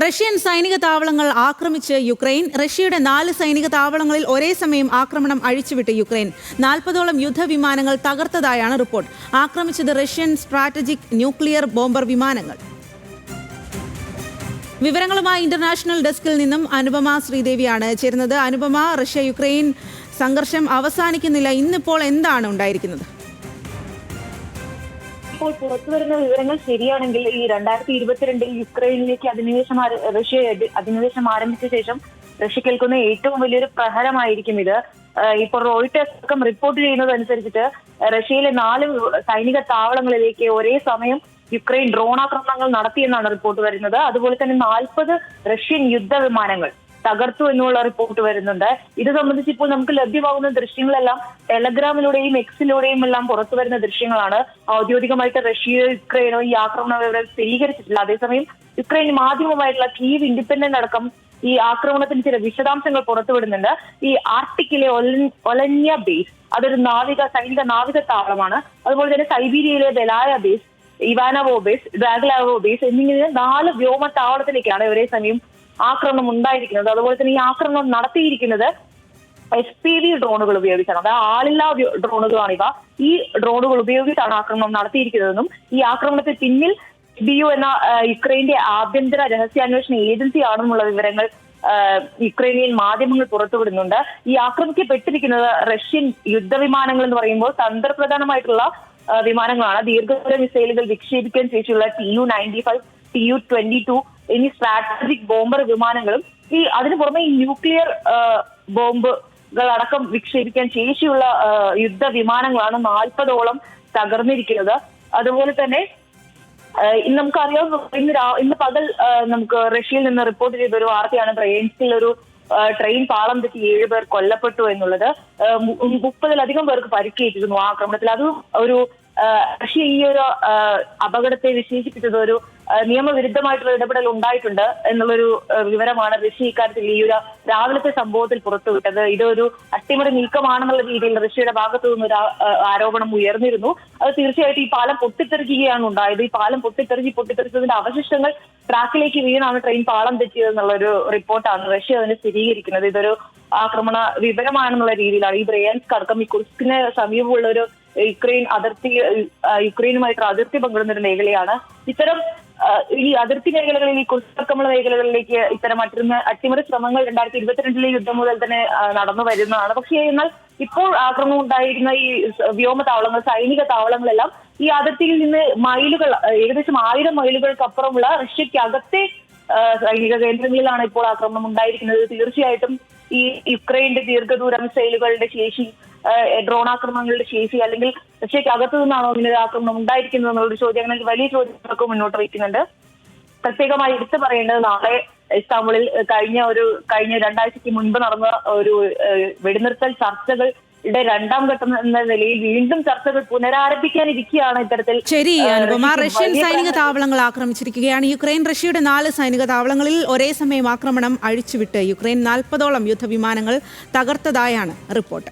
Russian സൈനിക താവളങ്ങൾ ആക്രമിച്ച് Ukraine. റഷ്യയുടെ 4 സൈനിക താവളങ്ങളിൽ ഒരേ സമയം ആക്രമണം അഴിച്ചുവിട്ട് യുക്രൈൻ. 40ഓളം യുദ്ധവിമാനങ്ങൾ തകർത്തതായാണ് റിപ്പോർട്ട്. ആക്രമിച്ചത് റഷ്യൻ സ്ട്രാറ്റജിക് ന്യൂക്ലിയർ ബോംബർ വിമാനങ്ങൾ. വിവരങ്ങളുമായി ഇന്റർനാഷണൽ ഡെസ്കിൽ നിന്നും അനുപമ ശ്രീദേവിയാണ് ചേരുന്നത്. അനുപമ, റഷ്യ യുക്രൈൻ സംഘർഷം അവസാനിക്കുന്നില്ല. ഇന്നിപ്പോൾ എന്താണ് ഉണ്ടായിരിക്കുന്നത്? ഇപ്പോൾ പുറത്തുവരുന്ന വിവരങ്ങൾ ശരിയാണെങ്കിൽ ഈ 2022 യുക്രൈനിലേക്ക് റഷ്യ അധിനിവേശം ആരംഭിച്ച ശേഷം റഷ്യ കേൾക്കുന്ന ഏറ്റവും വലിയൊരു പ്രഹരമായിരിക്കും ഇത്. ഇപ്പോൾ റോയിട്ടേഴ്സ് അടക്കം റിപ്പോർട്ട് ചെയ്യുന്നതനുസരിച്ചിട്ട് റഷ്യയിലെ 4 സൈനിക താവളങ്ങളിലേക്ക് ഒരേ സമയം യുക്രൈൻ ഡ്രോൺ ആക്രമണങ്ങൾ നടത്തിയെന്നാണ് റിപ്പോർട്ട് വരുന്നത്. അതുപോലെ തന്നെ 40 റഷ്യൻ യുദ്ധവിമാനങ്ങൾ തകർത്തു എന്നുള്ള റിപ്പോർട്ട് വരുന്നുണ്ട്. ഇത് സംബന്ധിച്ച് ഇപ്പോൾ നമുക്ക് ലഭ്യമാകുന്ന ദൃശ്യങ്ങളെല്ലാം ടെലഗ്രാമിലൂടെയും എക്സിലൂടെയും എല്ലാം പുറത്തു വരുന്ന ദൃശ്യങ്ങളാണ്. ഔദ്യോഗികമായിട്ട് റഷ്യയോ യുക്രൈനോ ഈ ആക്രമണ വിവരം സ്ഥിരീകരിച്ചിട്ടില്ല. അതേസമയം യുക്രൈൻ മാധ്യമമായിട്ടുള്ള കീവ് ഇൻഡിപെൻഡന്റ് അടക്കം ഈ ആക്രമണത്തിന് ചില വിശദാംശങ്ങൾ പുറത്തുവിടുന്നുണ്ട്. ഈ ആർട്ടിക്കിലെ ഒലന്യ ബേസ്, അതൊരു സൈനിക നാവിക താവളമാണ്. അതുപോലെ തന്നെ സൈബീരിയയിലെ ബെലായ ബേസ്, ഇവാനവോ ബേസ്, ഡ്രാഗ്ലാവോ ബേസ് എന്നിങ്ങനെ 4 വ്യോമ താവളത്തിലേക്കാണ് ഒരേ സമയം ആക്രമണം ഉണ്ടായിരിക്കുന്നത്. അതുപോലെ തന്നെ ഈ ആക്രമണം നടത്തിയിരിക്കുന്നത് FPV ഡ്രോണുകൾ ഉപയോഗിച്ചാണ്. അതായത് ആളില്ലാ ഡ്രോണുകളാണ് ഇവ. ഈ ഡ്രോണുകൾ ഉപയോഗിച്ചാണ് ആക്രമണം നടത്തിയിരിക്കുന്നതെന്നും ഈ ആക്രമണത്തിന് പിന്നിൽ SBU എന്ന യുക്രൈന്റെ ആഭ്യന്തര രഹസ്യാന്വേഷണ ഏജൻസി ആണെന്നുള്ള വിവരങ്ങൾ യുക്രൈനിയൻ മാധ്യമങ്ങൾ പുറത്തുവിടുന്നുണ്ട്. ഈ ആക്രമിക്കപ്പെട്ടിരിക്കുന്നത് റഷ്യൻ യുദ്ധവിമാനങ്ങൾ എന്ന് പറയുമ്പോൾ തന്ത്രപ്രധാനമായിട്ടുള്ള വിമാനങ്ങളാണ്. ദീർഘദൂര മിസൈലുകൾ വിക്ഷേപിക്കാൻ ശേഷിയുള്ള TU-95, TU-22 എന്നീ സ്ട്രാറ്റജിക് ബോംബർ വിമാനങ്ങളും അതിനു പുറമെ ഈ ന്യൂക്ലിയർ ബോംബുകൾ അടക്കം വിക്ഷേപിക്കാൻ ശേഷിയുള്ള യുദ്ധവിമാനങ്ങളാണ് 40ഓളം തകർന്നിരിക്കുന്നത്. അതുപോലെ തന്നെ നമുക്കറിയാം, ഇന്ന് പകൽ നമുക്ക് റഷ്യയിൽ നിന്ന് റിപ്പോർട്ട് ചെയ്ത ഒരു വാർത്തയാണ് ബ്രയാൻസ്കിൽ ഒരു ട്രെയിൻ പാളം തെറ്റി 7 പേർ കൊല്ലപ്പെട്ടു എന്നുള്ളത്. 30-ലധികം പേർക്ക് പരിക്കേറ്റിരുന്നു ആ ആക്രമണത്തിൽ. അതും റഷ്യ ഈ ഒരു അപകടത്തെ വിശേഷിപ്പിച്ചത് ഒരു നിയമവിരുദ്ധമായിട്ടുള്ള ഇടപെടൽ ഉണ്ടായിട്ടുണ്ട് എന്നുള്ളൊരു വിവരമാണ് റഷ്യ ഇക്കാര്യത്തിൽ ഈ ഒരു രാവിലത്തെ സംഭവത്തിൽ പുറത്തുവിട്ടത്. ഇതൊരു അട്ടിമറി നീക്കമാണെന്നുള്ള രീതിയിൽ റഷ്യയുടെ ഭാഗത്തു നിന്നൊരു ആരോപണം ഉയർന്നിരുന്നു. അത് തീർച്ചയായിട്ടും ഈ പാലം പൊട്ടിത്തെറിക്കുകയാണ് ഉണ്ടായത്. ഈ പാലം പൊട്ടിത്തെറിച്ചതിന്റെ അവശിഷ്ടങ്ങൾ ട്രാക്കിലേക്ക് വീണാണ് ട്രെയിൻ പാളം തെറ്റിയത് എന്നുള്ളൊരു റിപ്പോർട്ടാണ് റഷ്യ അതിനെ സ്ഥിരീകരിക്കുന്നത്. ഇതൊരു ആക്രമണ വിവരമാണെന്നുള്ള രീതിയിലാണ്. ഈ ബ്രയാൻസ്ക് അടക്കം ഈ കുർസ്കിന് സമീപമുള്ള ഒരു യുക്രൈനുമായിട്ട് അതിർത്തി പങ്കിടുന്ന ഒരു മേഖലയാണ്. ഇത്തരം ഈ അതിർത്തി മേഖലകളിൽ, ഈ കുർസ്കമുള്ള മേഖലകളിലേക്ക് ഇത്തരം അട്ടിമറി ശ്രമങ്ങൾ 2022 യുദ്ധം മുതൽ തന്നെ നടന്നു വരുന്നതാണ്. പക്ഷേ എന്നാൽ ഇപ്പോൾ ആക്രമണം ഉണ്ടായിരുന്ന ഈ വ്യോമ താവളങ്ങൾ, സൈനിക താവളങ്ങളെല്ലാം ഈ അതിർത്തിയിൽ നിന്ന് ഏകദേശം 1000 മൈലുകൾക്കപ്പുറമുള്ള റഷ്യക്കകത്തെ സൈനിക കേന്ദ്രങ്ങളിലാണ് ഇപ്പോൾ ആക്രമണം ഉണ്ടായിരിക്കുന്നത്. തീർച്ചയായിട്ടും ഈ യുക്രൈന്റെ ദീർഘദൂര മിസൈലുകളുടെ ശേഷി, ഡ്രോൺ ആക്രമണങ്ങളുടെ ശേഷി, അല്ലെങ്കിൽ റഷ്യക്ക് അകത്തു നിന്നാണോ ഇങ്ങനെ ഒരു ആക്രമണം ഉണ്ടായിരിക്കുന്നത് എന്നുള്ളൊരു ചോദ്യങ്ങൾ, വലിയ ചോദ്യങ്ങൾക്ക് മുന്നോട്ട് വയ്ക്കുന്നുണ്ട്. പ്രത്യേകമായി എടുത്തു പറയേണ്ടത്, നാളെ ഇസ്താംബുളിൽ കഴിഞ്ഞ 2 ആഴ്ചയ്ക്ക് മുൻപ് നടന്ന ഒരു വെടിനിർത്തൽ ചർച്ചകളുടെ 2ാം ഘട്ടം എന്ന നിലയിൽ വീണ്ടും ചർച്ചകൾ പുനരാരംഭിക്കാനിരിക്കുകയാണ്. ഇത്തരത്തിൽ ശരി അനുപമ, റഷ്യൻ സൈനിക താവളങ്ങൾ ആക്രമിച്ചിരിക്കുകയാണ് യുക്രൈൻ. റഷ്യയുടെ 4 സൈനിക താവളങ്ങളിൽ ഒരേ സമയം ആക്രമണം അഴിച്ചുവിട്ട് യുക്രൈൻ. 40ഓളം യുദ്ധവിമാനങ്ങൾ തകർത്തതായാണ് റിപ്പോർട്ട്.